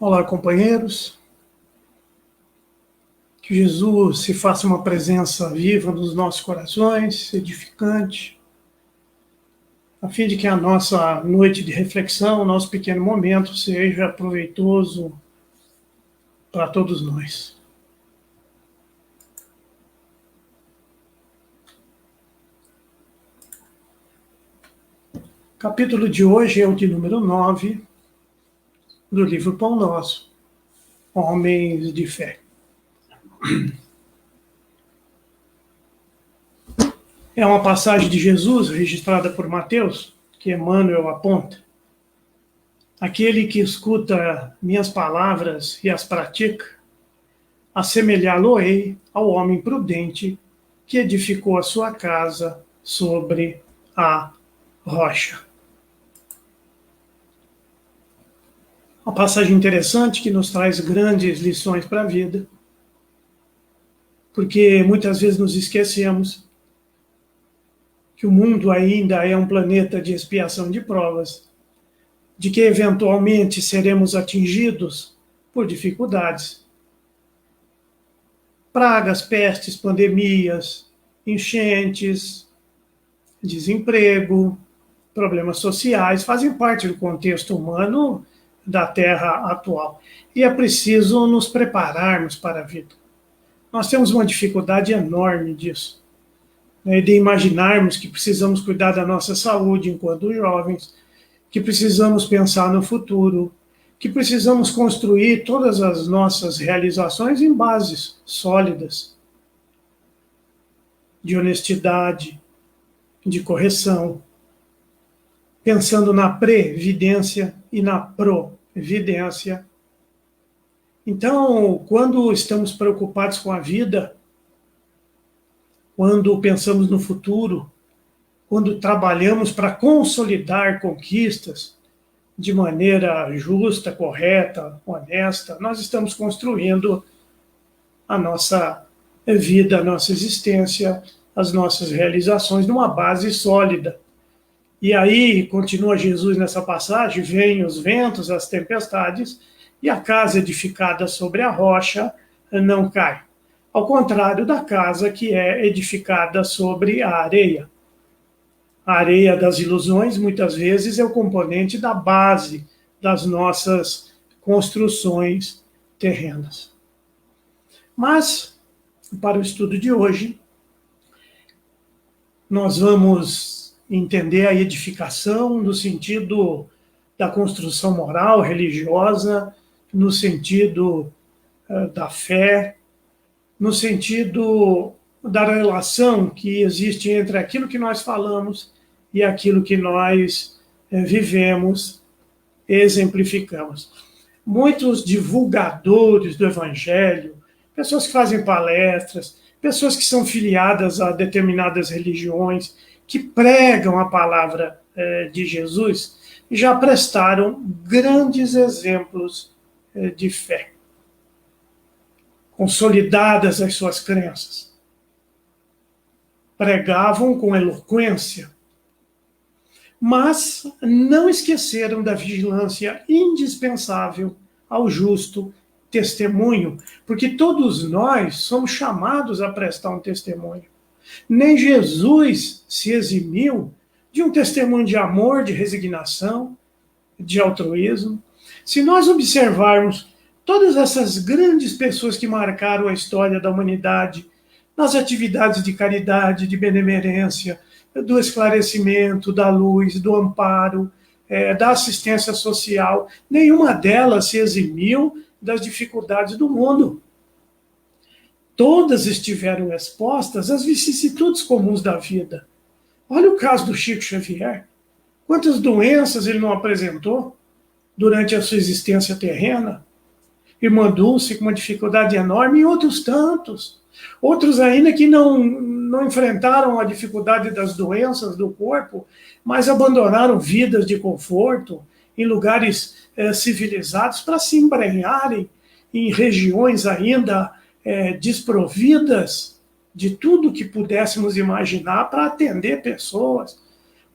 Olá, companheiros. Que Jesus se faça uma presença viva nos nossos corações, edificante, a fim de que a nossa noite de reflexão, nosso pequeno momento, seja proveitoso para todos nós. O capítulo de hoje é o de número 9 do livro Pão Nosso, Homens de Fé. É uma passagem de Jesus registrada por Mateus, que Emmanuel aponta. Aquele que escuta minhas palavras e as pratica, assemelhá-lo-ei ao homem prudente que edificou a sua casa sobre a rocha. Uma passagem interessante que nos traz grandes lições para a vida, porque muitas vezes nos esquecemos que o mundo ainda é um planeta de expiação de provas, de que eventualmente seremos atingidos por dificuldades. Pragas, pestes, pandemias, enchentes, desemprego, problemas sociais, fazem parte do contexto humano da Terra atual. E é preciso nos prepararmos para a vida. Nós temos uma dificuldade enorme disso, de imaginarmos que precisamos cuidar da nossa saúde enquanto jovens, que precisamos pensar no futuro, que precisamos construir todas as nossas realizações em bases sólidas, de honestidade, de correção, pensando na previdência e na providência. Então, quando estamos preocupados com a vida, quando pensamos no futuro, quando trabalhamos para consolidar conquistas de maneira justa, correta, honesta, nós estamos construindo a nossa vida, a nossa existência, as nossas realizações numa base sólida. E aí, continua Jesus nessa passagem, vêm os ventos, as tempestades, e a casa edificada sobre a rocha não cai. Ao contrário da casa que é edificada sobre a areia. A areia das ilusões, muitas vezes, é o componente da base das nossas construções terrenas. Mas, para o estudo de hoje, nós vamos entender a edificação no sentido da construção moral, religiosa, no sentido da fé, no sentido da relação que existe entre aquilo que nós falamos e aquilo que nós vivemos, exemplificamos. Muitos divulgadores do Evangelho, pessoas que fazem palestras, pessoas que são filiadas a determinadas religiões, que pregam a palavra de Jesus, já prestaram grandes exemplos de fé, consolidadas as suas crenças. Pregavam com eloquência, mas não esqueceram da vigilância indispensável ao justo testemunho, porque todos nós somos chamados a prestar um testemunho. Nem Jesus se eximiu de um testemunho de amor, de resignação, de altruísmo. Se nós observarmos todas essas grandes pessoas que marcaram a história da humanidade, nas atividades de caridade, de benemerência, do esclarecimento, da luz, do amparo, da assistência social, nenhuma delas se eximiu das dificuldades do mundo. Todas estiveram expostas às vicissitudes comuns da vida. Olha o caso do Chico Xavier. Quantas doenças ele não apresentou durante a sua existência terrena? Irmã Dulce com uma dificuldade enorme e outros tantos. Outros ainda que não enfrentaram a dificuldade das doenças do corpo, mas abandonaram vidas de conforto em lugares civilizados para se embrenharem em regiões ainda desprovidas de tudo que pudéssemos imaginar para atender pessoas,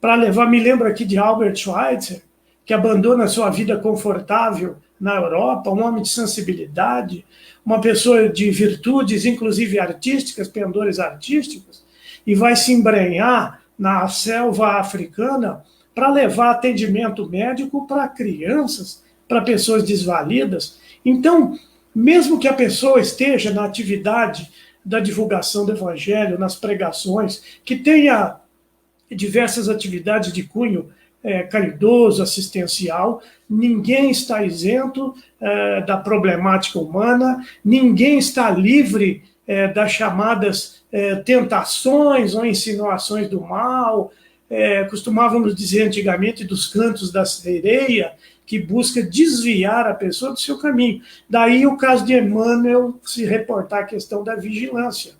para levar. Me lembro aqui de Albert Schweitzer, que abandona sua vida confortável na Europa, um homem de sensibilidade, uma pessoa de virtudes, inclusive artísticas, pendores artísticos, e vai se embrenhar na selva africana para levar atendimento médico para crianças, para pessoas desvalidas. Então, mesmo que a pessoa esteja na atividade da divulgação do evangelho, nas pregações, que tenha diversas atividades de cunho caridoso, assistencial, ninguém está isento da problemática humana, ninguém está livre das chamadas tentações ou insinuações do mal. Costumávamos dizer antigamente dos cantos da sereia, que busca desviar a pessoa do seu caminho. Daí o caso de Emmanuel se reportar a questão da vigilância.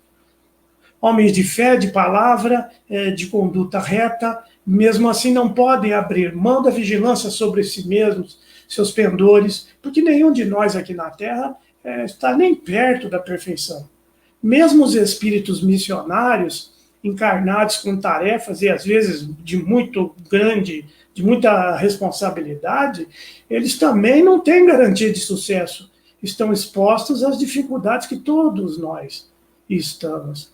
Homens de fé, de palavra, de conduta reta, mesmo assim não podem abrir mão da vigilância sobre si mesmos, seus pendores, porque nenhum de nós aqui na Terra está nem perto da perfeição. Mesmo os espíritos missionários, encarnados com tarefas, e às vezes de muita responsabilidade, eles também não têm garantia de sucesso. Estão expostos às dificuldades que todos nós estamos.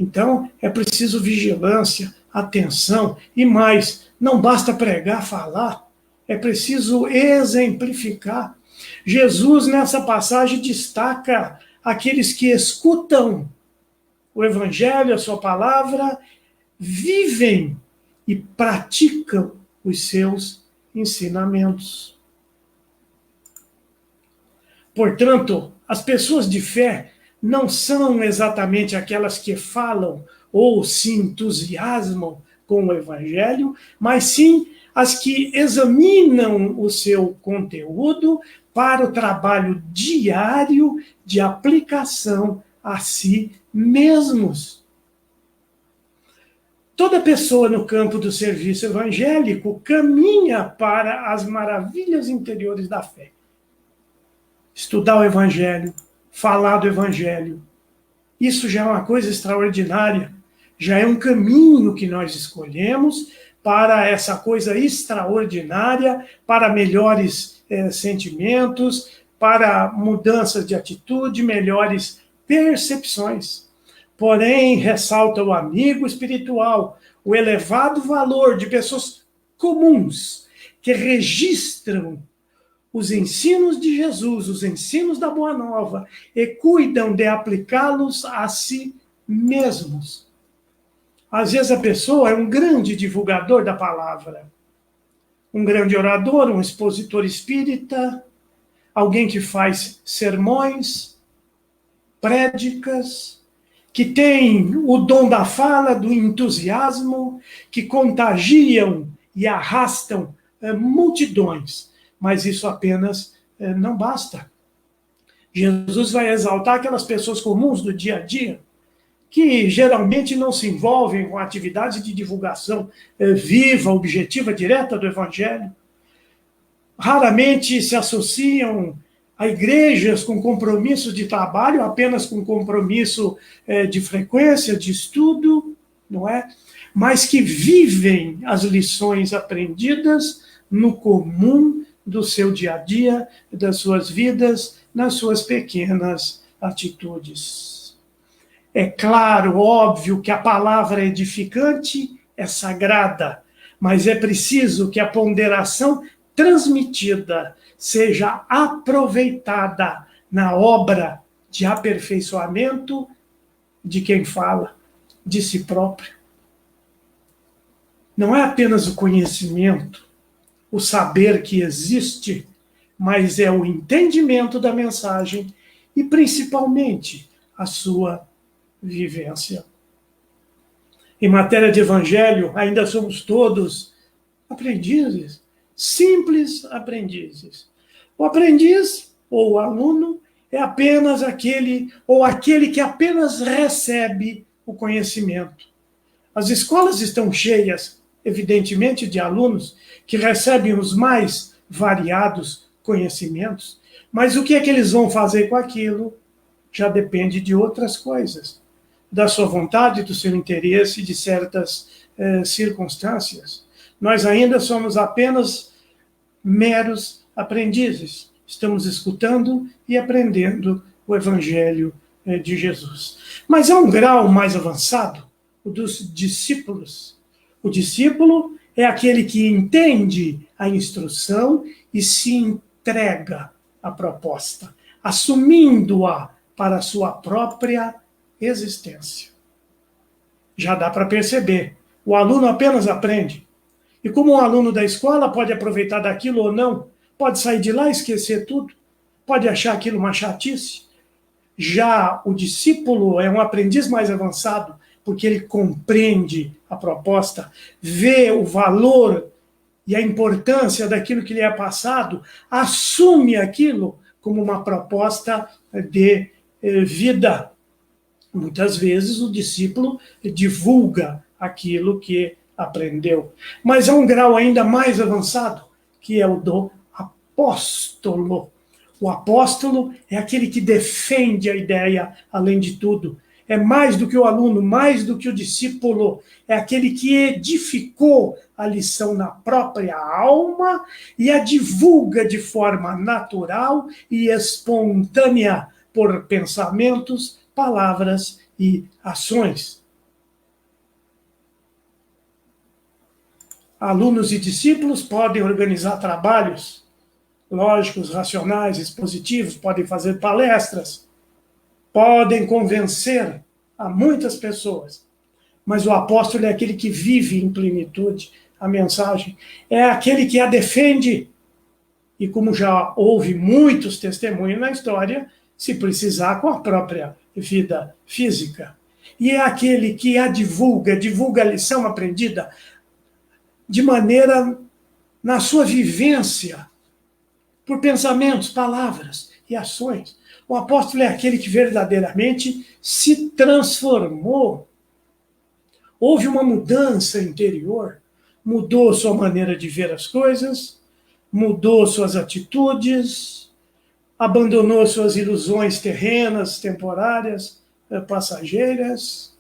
Então, é preciso vigilância, atenção e mais. Não basta pregar, falar, é preciso exemplificar. Jesus, nessa passagem, destaca aqueles que escutam o Evangelho, a sua palavra, vivem e praticam os seus ensinamentos. Portanto, as pessoas de fé não são exatamente aquelas que falam ou se entusiasmam com o Evangelho, mas sim as que examinam o seu conteúdo para o trabalho diário de aplicação a si mesmos. Toda pessoa no campo do serviço evangélico caminha para as maravilhas interiores da fé. Estudar o Evangelho, falar do Evangelho, isso já é uma coisa extraordinária, já é um caminho que nós escolhemos para essa coisa extraordinária, para melhores sentimentos, para mudanças de atitude, melhores percepções. Porém, ressalta o amigo espiritual, o elevado valor de pessoas comuns que registram os ensinos de Jesus, os ensinos da Boa Nova, e cuidam de aplicá-los a si mesmos. Às vezes a pessoa é um grande divulgador da palavra, um grande orador, um expositor espírita, alguém que faz sermões, prédicas, que tem o dom da fala, do entusiasmo, que contagiam e arrastam multidões. Mas isso apenas não basta. Jesus vai exaltar aquelas pessoas comuns do dia a dia, que geralmente não se envolvem com atividade de divulgação viva, objetiva, direta do Evangelho. Raramente se associam a igrejas com compromisso de trabalho, apenas com compromisso de frequência, de estudo, não é? Mas que vivem as lições aprendidas no comum do seu dia a dia, das suas vidas, nas suas pequenas atitudes. É claro, óbvio, que a palavra edificante é sagrada, mas é preciso que a ponderação transmitida seja aproveitada na obra de aperfeiçoamento de quem fala, de si próprio. Não é apenas o conhecimento, o saber que existe, mas é o entendimento da mensagem e, principalmente, a sua vivência. Em matéria de evangelho, ainda somos todos aprendizes, simples aprendizes. O aprendiz, ou o aluno, é apenas aquele que apenas recebe o conhecimento. As escolas estão cheias, evidentemente, de alunos que recebem os mais variados conhecimentos, mas o que é que eles vão fazer com aquilo já depende de outras coisas, da sua vontade, do seu interesse, de certas circunstâncias. Nós ainda somos apenas meros aprendizes. estamos escutando e aprendendo o Evangelho de Jesus. Mas há um grau mais avançado, o dos discípulos. O discípulo é aquele que entende a instrução e se entrega à proposta, assumindo-a para a sua própria existência. Já dá para perceber. O aluno apenas aprende. E como um aluno da escola pode aproveitar daquilo ou não, pode sair de lá e esquecer tudo, pode achar aquilo uma chatice. Já o discípulo é um aprendiz mais avançado, porque ele compreende a proposta, vê o valor e a importância daquilo que lhe é passado, assume aquilo como uma proposta de vida. Muitas vezes o discípulo divulga aquilo que aprendeu. Mas há um grau ainda mais avançado, que é o do apóstolo. O apóstolo é aquele que defende a ideia além de tudo. É mais do que o aluno, mais do que o discípulo. É aquele que edificou a lição na própria alma e a divulga de forma natural e espontânea por pensamentos, palavras e ações. Alunos e discípulos podem organizar trabalhos lógicos, racionais, expositivos, podem fazer palestras, podem convencer a muitas pessoas. Mas o apóstolo é aquele que vive em plenitude a mensagem, é aquele que a defende. E como já houve muitos testemunhos na história, se precisar, com a própria vida física. E é aquele que a divulga a lição aprendida de maneira, na sua vivência, por pensamentos, palavras e ações. O apóstolo é aquele que verdadeiramente se transformou. Houve uma mudança interior, mudou sua maneira de ver as coisas, mudou suas atitudes, abandonou suas ilusões terrenas, temporárias, passageiras.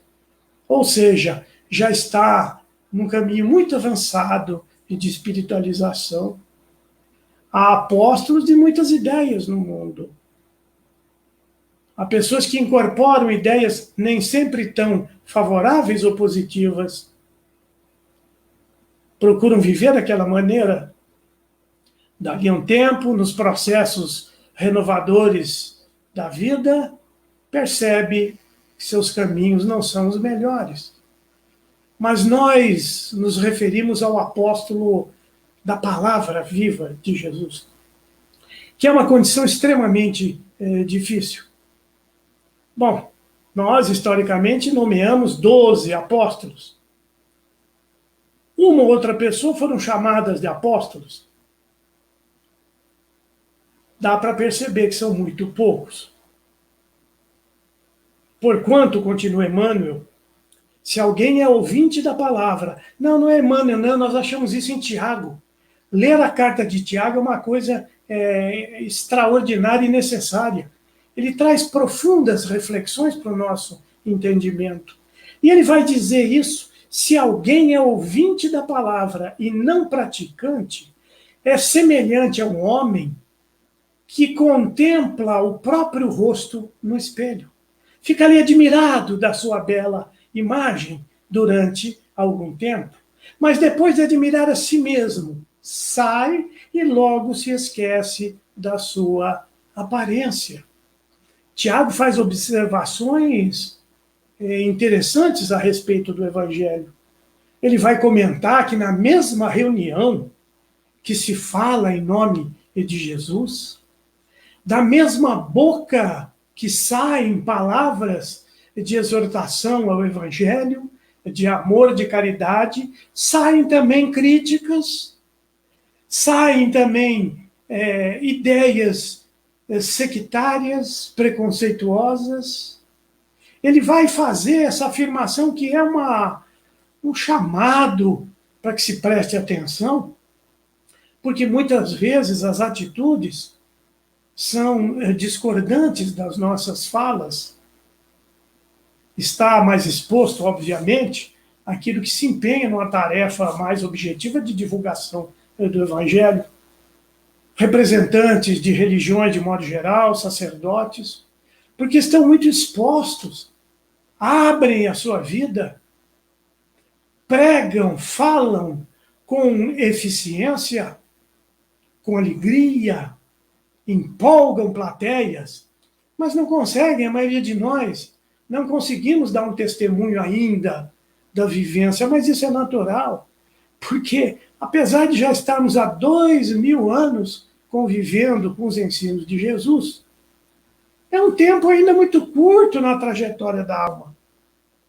Ou seja, já está num caminho muito avançado de espiritualização. Há apóstolos de muitas ideias no mundo. Há pessoas que incorporam ideias nem sempre tão favoráveis ou positivas. Procuram viver daquela maneira. Dali a um tempo, nos processos renovadores da vida, percebe que seus caminhos não são os melhores. Mas nós nos referimos ao apóstolo da palavra viva de Jesus, que é uma condição extremamente difícil. Bom, nós, historicamente, nomeamos 12 apóstolos. Uma ou outra pessoa foram chamadas de apóstolos. Dá para perceber que são muito poucos. Porquanto, continua Emmanuel, se alguém é ouvinte da palavra... Não é Emmanuel, não, nós achamos isso em Tiago. Ler a carta de Tiago é uma coisa extraordinária e necessária. Ele traz profundas reflexões para o nosso entendimento. E ele vai dizer isso: se alguém é ouvinte da palavra e não praticante, é semelhante a um homem que contempla o próprio rosto no espelho. Fica ali admirado da sua bela imagem durante algum tempo, mas depois de admirar a si mesmo, sai e logo se esquece da sua aparência. Tiago faz observações interessantes a respeito do Evangelho. Ele vai comentar que na mesma reunião que se fala em nome de Jesus, da mesma boca que saem palavras de exortação ao Evangelho, de amor, de caridade, saem também críticas, saem também ideias sectárias, preconceituosas. Ele vai fazer essa afirmação que é um chamado para que se preste atenção, porque muitas vezes as atitudes são discordantes das nossas falas. Está mais exposto, obviamente, aquilo que se empenha numa tarefa mais objetiva de divulgação do Evangelho. representantes de religiões de modo geral, sacerdotes, porque estão muito expostos, abrem a sua vida, pregam, falam com eficiência, com alegria, empolgam plateias, mas não conseguem, a maioria de nós, não conseguimos dar um testemunho ainda da vivência, mas isso é natural, porque apesar de já estarmos há 2000 anos convivendo com os ensinos de Jesus, é um tempo ainda muito curto na trajetória da alma.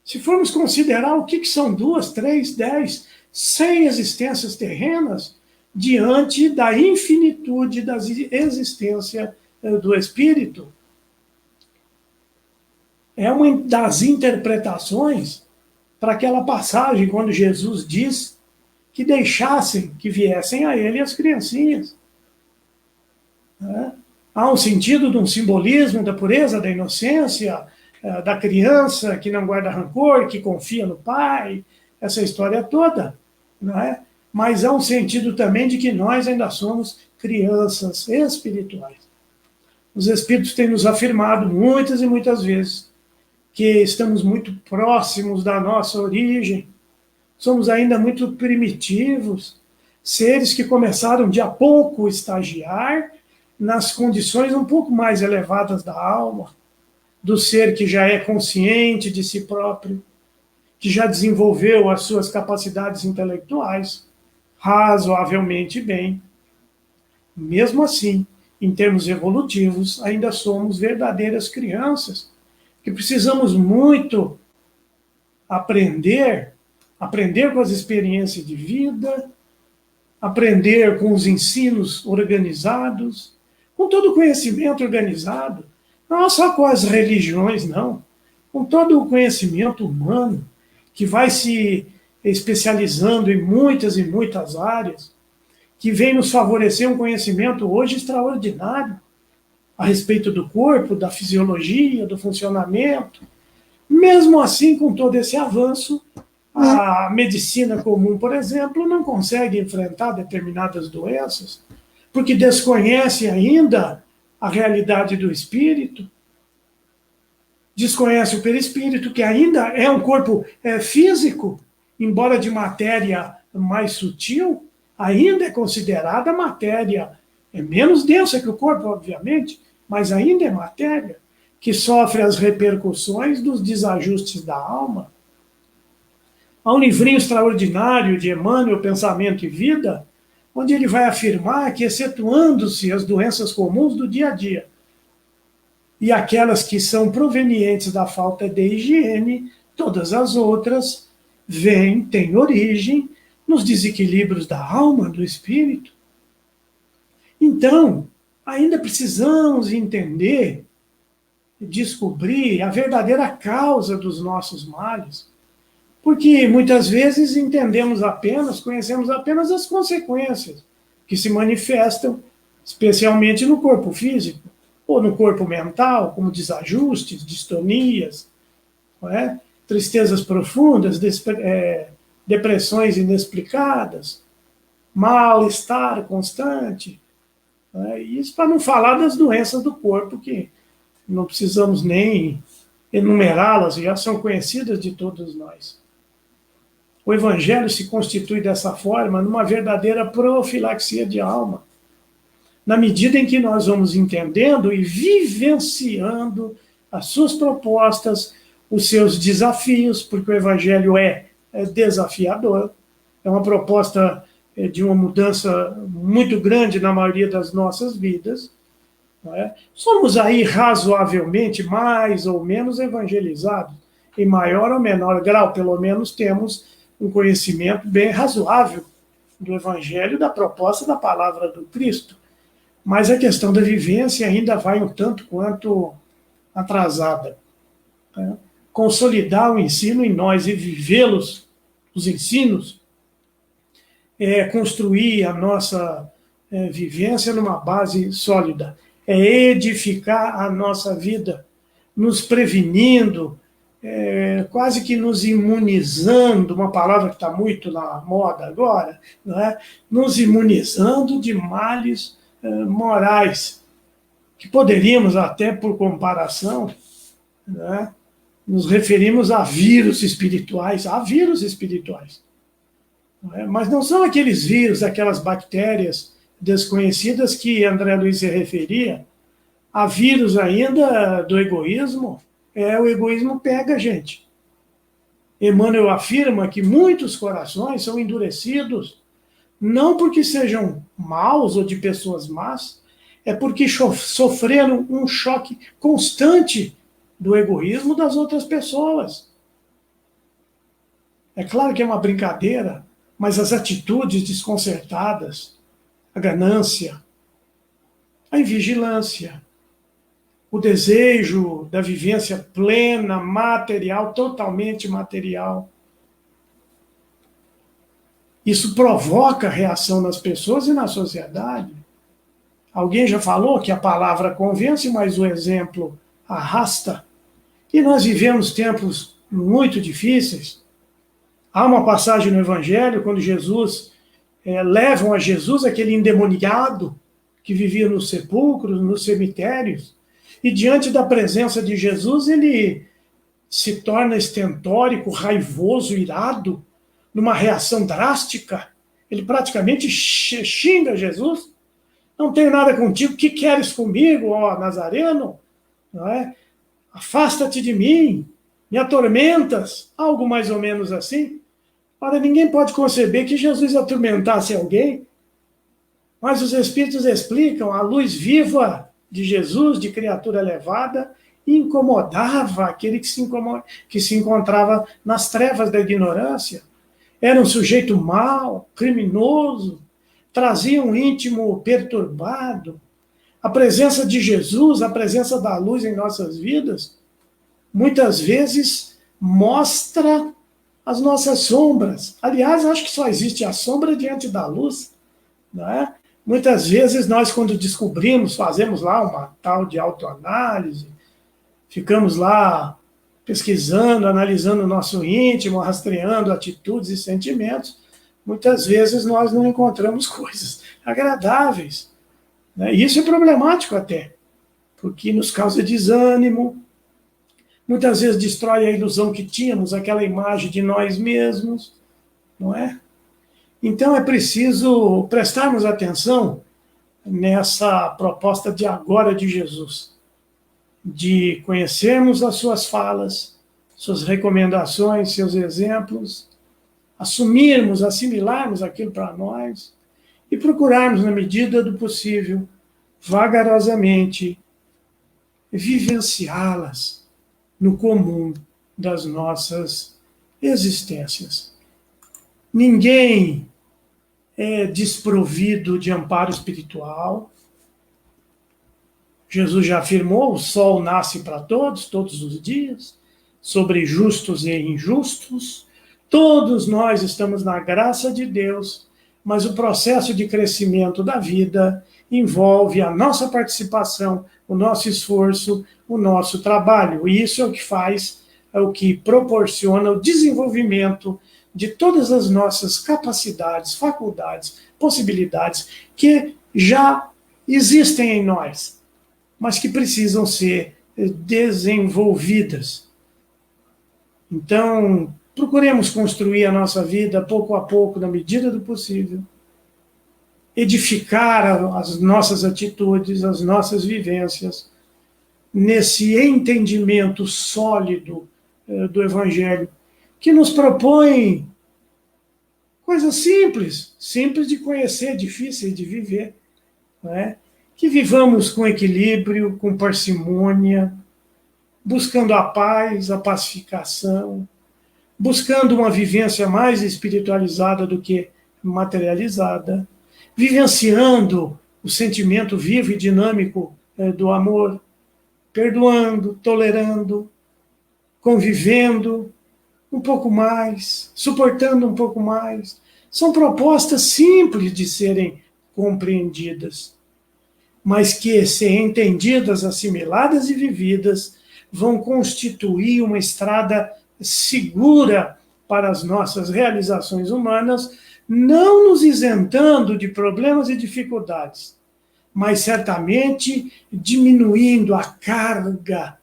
Se formos considerar o que são 2, 3, 10, 100 existências terrenas, diante da infinitude da existência do Espírito. É uma das interpretações para aquela passagem quando Jesus diz que deixassem, que viessem a ele as criancinhas. Há um sentido de um simbolismo da pureza, da inocência, da criança que não guarda rancor, que confia no pai, essa história toda, não é? Mas há um sentido também de que nós ainda somos crianças espirituais. Os Espíritos têm nos afirmado muitas e muitas vezes que estamos muito próximos da nossa origem, somos ainda muito primitivos, seres que começaram de a pouco estagiar nas condições um pouco mais elevadas da alma, do ser que já é consciente de si próprio, que já desenvolveu as suas capacidades intelectuais razoavelmente bem. Mesmo assim, em termos evolutivos, ainda somos verdadeiras crianças, que precisamos muito aprender com as experiências de vida, aprender com os ensinos organizados, com todo o conhecimento organizado, não só com as religiões, não, com todo o conhecimento humano, que vai se especializando em muitas e muitas áreas, que vem nos favorecer um conhecimento hoje extraordinário a respeito do corpo, da fisiologia, do funcionamento. Mesmo assim, com todo esse avanço, a medicina comum, por exemplo, não consegue enfrentar determinadas doenças, porque desconhece ainda a realidade do espírito, desconhece o perispírito, que ainda é um corpo físico, embora de matéria mais sutil, ainda é considerada matéria, é menos densa que o corpo, obviamente, mas ainda é matéria, que sofre as repercussões dos desajustes da alma. Há um livrinho extraordinário de Emmanuel, Pensamento e Vida, onde ele vai afirmar que, excetuando-se as doenças comuns do dia a dia e aquelas que são provenientes da falta de higiene, todas as outras têm origem nos desequilíbrios da alma, do espírito. Então, ainda precisamos entender, descobrir a verdadeira causa dos nossos males, porque muitas vezes conhecemos apenas as consequências que se manifestam, especialmente no corpo físico, ou no corpo mental, como desajustes, distonias, não é? Tristezas profundas, depressões inexplicadas, mal-estar constante. Né? Isso para não falar das doenças do corpo, que não precisamos nem enumerá-las, já são conhecidas de todos nós. O Evangelho se constitui dessa forma numa verdadeira profilaxia de alma, na medida em que nós vamos entendendo e vivenciando as suas propostas, os seus desafios, porque o Evangelho é desafiador, é uma proposta de uma mudança muito grande na maioria das nossas vidas. Não é? Somos aí razoavelmente mais ou menos evangelizados, em maior ou menor grau, pelo menos temos um conhecimento bem razoável do Evangelho, da proposta da palavra do Cristo. Mas a questão da vivência ainda vai um tanto quanto atrasada. Né? Consolidar o ensino em nós e vivê-los, os ensinos, é construir a nossa vivência numa base sólida, é edificar a nossa vida, nos prevenindo, quase que nos imunizando, uma palavra que está muito na moda agora, não é? Nos imunizando de males morais, que poderíamos até, por comparação, né, nos referimos a vírus espirituais, não é? Mas não são aqueles vírus, aquelas bactérias desconhecidas que André Luiz se referia, há vírus ainda do egoísmo, o egoísmo pega a gente. Emmanuel afirma que muitos corações são endurecidos, não porque sejam maus ou de pessoas más, é porque sofreram um choque constante do egoísmo das outras pessoas. É claro que é uma brincadeira, mas as atitudes desconcertadas, a ganância, a invigilância, o desejo da vivência plena, material, totalmente material. Isso provoca reação nas pessoas e na sociedade. Alguém já falou que a palavra convence, mas o exemplo arrasta. E nós vivemos tempos muito difíceis. Há uma passagem no Evangelho, quando levam a Jesus aquele endemoniado que vivia nos sepulcros, nos cemitérios, e diante da presença de Jesus, ele se torna estentórico, raivoso, irado, numa reação drástica. Ele praticamente xinga Jesus. Não tenho nada contigo, que queres comigo, ó Nazareno? Não é? Afasta-te de mim, me atormentas, algo mais ou menos assim. Ora, ninguém pode conceber que Jesus atormentasse alguém, mas os Espíritos explicam, a luz viva de Jesus, de criatura elevada, incomodava aquele que se encontrava nas trevas da ignorância. Era um sujeito mau, criminoso, trazia um íntimo perturbado. A presença de Jesus, a presença da luz em nossas vidas, muitas vezes mostra as nossas sombras. Aliás, acho que só existe a sombra diante da luz, não é? Muitas vezes nós, quando descobrimos, fazemos lá uma tal de autoanálise, ficamos lá pesquisando, analisando o nosso íntimo, rastreando atitudes e sentimentos, muitas vezes nós não encontramos coisas agradáveis, né? E isso é problemático até, porque nos causa desânimo, muitas vezes destrói a ilusão que tínhamos, aquela imagem de nós mesmos, não é? Então é preciso prestarmos atenção nessa proposta de agora de Jesus, de conhecermos as suas falas, suas recomendações, seus exemplos, assumirmos, assimilarmos aquilo para nós e procurarmos, na medida do possível, vagarosamente, vivenciá-las no comum das nossas existências. Ninguém é desprovido de amparo espiritual. Jesus já afirmou, o sol nasce para todos, todos os dias, sobre justos e injustos. Todos nós estamos na graça de Deus, mas o processo de crescimento da vida envolve a nossa participação, o nosso esforço, o nosso trabalho. E isso é o que faz, é o que proporciona o desenvolvimento de todas as nossas capacidades, faculdades, possibilidades que já existem em nós, mas que precisam ser desenvolvidas. Então, procuremos construir a nossa vida pouco a pouco, na medida do possível, edificar as nossas atitudes, as nossas vivências, nesse entendimento sólido do Evangelho, que nos propõe coisas simples, simples de conhecer, difíceis de viver, não é? Que vivamos com equilíbrio, com parcimônia, buscando a paz, a pacificação, buscando uma vivência mais espiritualizada do que materializada, vivenciando o sentimento vivo e dinâmico do amor, perdoando, tolerando, convivendo um pouco mais, suportando um pouco mais. São propostas simples de serem compreendidas, mas que, se entendidas, assimiladas e vividas, vão constituir uma estrada segura para as nossas realizações humanas, não nos isentando de problemas e dificuldades, mas certamente diminuindo a carga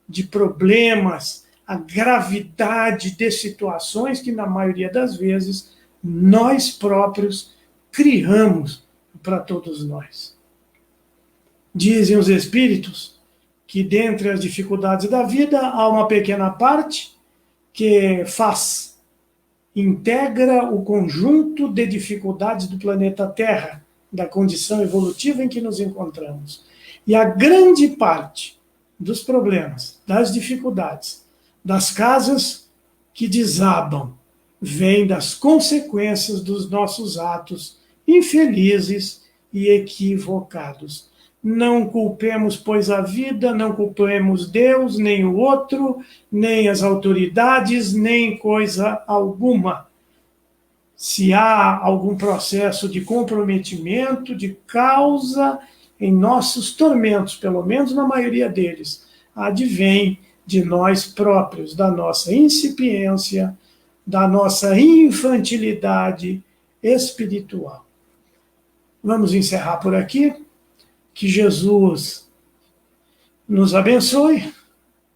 de problemas, a gravidade de situações que, na maioria das vezes, nós próprios criamos para todos nós. Dizem os espíritos que, dentre as dificuldades da vida, há uma pequena parte que integra o conjunto de dificuldades do planeta Terra, da condição evolutiva em que nos encontramos. E a grande parte dos problemas, das dificuldades, das casas que desabam, vem das consequências dos nossos atos infelizes e equivocados. Não culpemos, pois, a vida, não culpemos Deus, nem o outro, nem as autoridades, nem coisa alguma. Se há algum processo de comprometimento, de causa em nossos tormentos, pelo menos na maioria deles, advém de nós próprios, da nossa incipiência, da nossa infantilidade espiritual. Vamos encerrar por aqui. Que Jesus nos abençoe.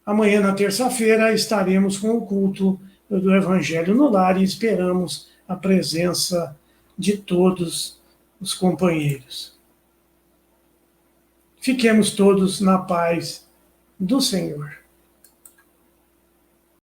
Amanhã, na terça-feira, estaremos com o culto do Evangelho no Lar e esperamos a presença de todos os companheiros. Fiquemos todos na paz do Senhor.